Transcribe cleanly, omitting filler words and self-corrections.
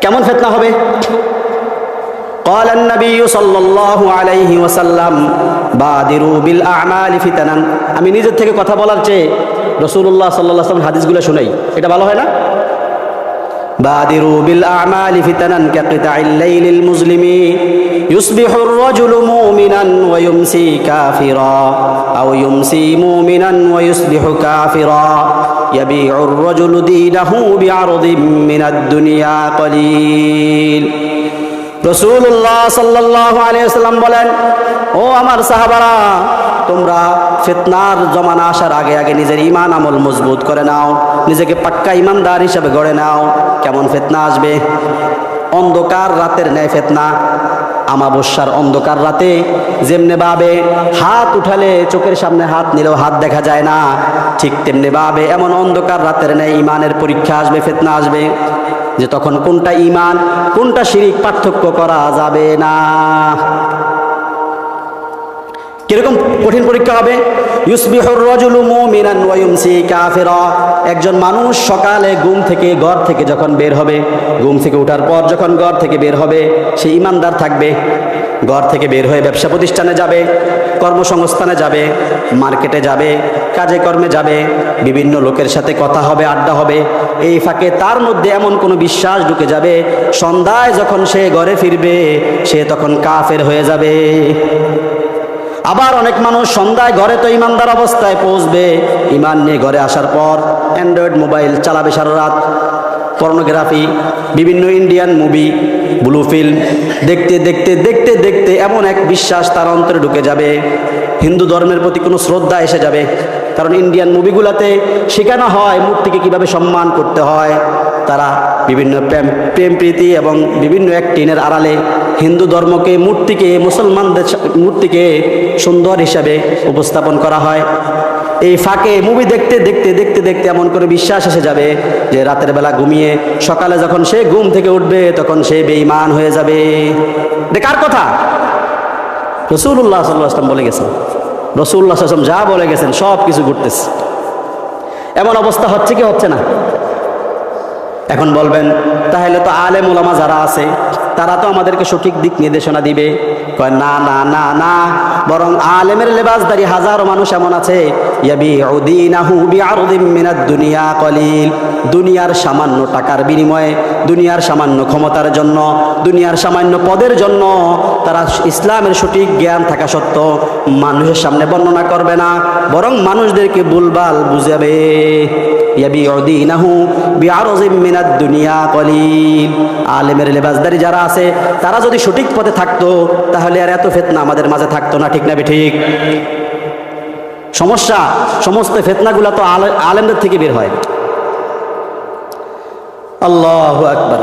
কেমন ফিতনা হবে? قال النبي صلى الله عليه وسلم بادروا بالاعمال فتنا। আমি নিজের থেকে কথা বলার চেয়ে রাসূলুল্লাহ সাল্লাল্লাহু আলাইহি ওয়াসাল্লাম হাদিসগুলো শুনাই, এটা ভালো হয় না? بادروا بالاعمال فتنا كقطع الليل المظلم يصبح الرجل مؤمنا ويمسي كافرا او يمسي مؤمنا ويصبح كافرا يبيع الرجل دينه بعرض من الدنيا قليل। রাসূলুল্লাহ সাল্লাল্লাহু আলাইহি ওয়াসাল্লাম বলেন, ও আমার সাহাবারা, তোমরা ফিতনার জমানা আসার আগে আগে নিজের ঈমান আমল মজবুত করে নাও, নিজেকে পাক্কা ঈমানদার হিসেবে গড়ে নাও। কেমন ফিতনা আসবে? অন্ধকার রাতের ন্যায় ফিতনা। আমাবস্যার অন্ধকার রাতে যেমনে ভাবে হাত উঠালে চোখের সামনে হাত নিলেও হাত দেখা যায় না, ঠিক তেমনি ভাবে এমন অন্ধকার রাতের ন্যায় ঈমানের পরীক্ষা আসবে, ফিতনা আসবে, যে তখন কোনটা ঈমান কোনটা শিরিক পার্থক্য করা যাবে না। কিরকম কঠিন পরীক্ষা হবে? ইউসবিহুর রাজুলু মুমিনান ওয়া ইউমসি কাফিরা। একজন মানুষ সকালে ঘুম থেকে ঘর থেকে যখন বের হবে, ঘুম থেকে ওঠার পর যখন ঘর থেকে বের হবে, সে ঈমানদার থাকবে। ঘর থেকে বের হয়ে ব্যবসা প্রতিষ্ঠানে যাবে, কর্মসংস্থানে যাবে, মার্কেটে যাবে, কাজে কর্মে যাবে, বিভিন্ন লোকের সাথে কথা হবে, আড্ডা হবে। এই ফাঁকে তার মধ্যে এমন কোনো বিশ্বাস ঢুকে যাবে, সন্ধ্যায় যখন সে ঘরে ফিরবে সে তখন কাফের হয়ে যাবে। আবার অনেক মানুষ সন্ধ্যায় ঘরে তো ইমানদার অবস্থায় পৌঁছবে, ইমান নিয়ে ঘরে আসার পর অ্যান্ড্রয়েড মোবাইল চালাবে সারা রাত, পর্নোগ্রাফি, বিভিন্ন ইন্ডিয়ান মুভি, ব্লু ফিল্ম দেখতে দেখতে দেখতে দেখতে এমন এক বিশ্বাস তার অন্তরে ঢুকে যাবে, হিন্দু ধর্মের প্রতি কোনো শ্রদ্ধা এসে যাবে। কারণ ইন্ডিয়ান মুভিগুলোতে শেখানো হয় মূর্তিকে কিভাবে সম্মান করতে হয়। তারা বিভিন্ন প্রেম প্রীতি এবং বিভিন্ন অ্যাক্টিনের আড়ালে হিন্দু ধর্মকে, মূর্তিকে, মুসলমানদের মূর্তিকে সুন্দর হিসাবে উপস্থাপন করা হয়। এই ফাঁকে মুভি দেখতে দেখতে দেখতে দেখতে এমন করে বিশ্বাস এসে যাবে যে রাতের বেলা ঘুমিয়ে সকালে যখন সে ঘুম থেকে উঠবে তখন সে বেঈমান হয়ে যাবে। এটা কার কথা? রাসূলুল্লাহ সাল্লাল্লাহু আলাইহি ওয়াসাল্লাম বলে গেছেন। রাসূলুল্লাহ সাল্লাল্লাহু আলাইহি ওয়াসাল্লাম যা বলে গেছেন সব কিছু ঘটতেছে। এমন অবস্থা হচ্ছে কি হচ্ছে না? এখন বলবেন, তাহলে তো আলেম ওলামা যারা আছে তারা তো আমাদেরকে সঠিক দিক নির্দেশনা দিবে। কয় না না না না, বরং আলেমের লেবাসদারি হাজারো মানুষ এমন আছে, ইয়াবিউ দীনাহু বিআরদিম মিনাদ দুনিয়া কলিল। দুনিয়ার সামান্য টাকার বিনিময়ে, দুনিয়ার সামান্য ক্ষমতার জন্য, দুনিয়ার সামান্য পদের জন্য তারা ইসলামের সঠিক জ্ঞান থাকা সত্ত্বেও মানুষের সামনে বর্ণনা করবে না, বরং মানুষদেরকে ভুলভাল বুঝাবে। ইয়াবিউ দীনাহু বিআরদিম মিনাদ দুনিয়া কলিল। আলেমের লেবাসদারি যারা আছে তারা যদি সঠিক পথে থাকতো তাহলে আর এত ফিতনা আমাদের মাঝে থাকতো না, ঠিক না ঠিক? সমস্যা, সমস্ত ফিতনাগুলো তো আলেমদের থেকে বের হয়। আল্লাহু আকবার।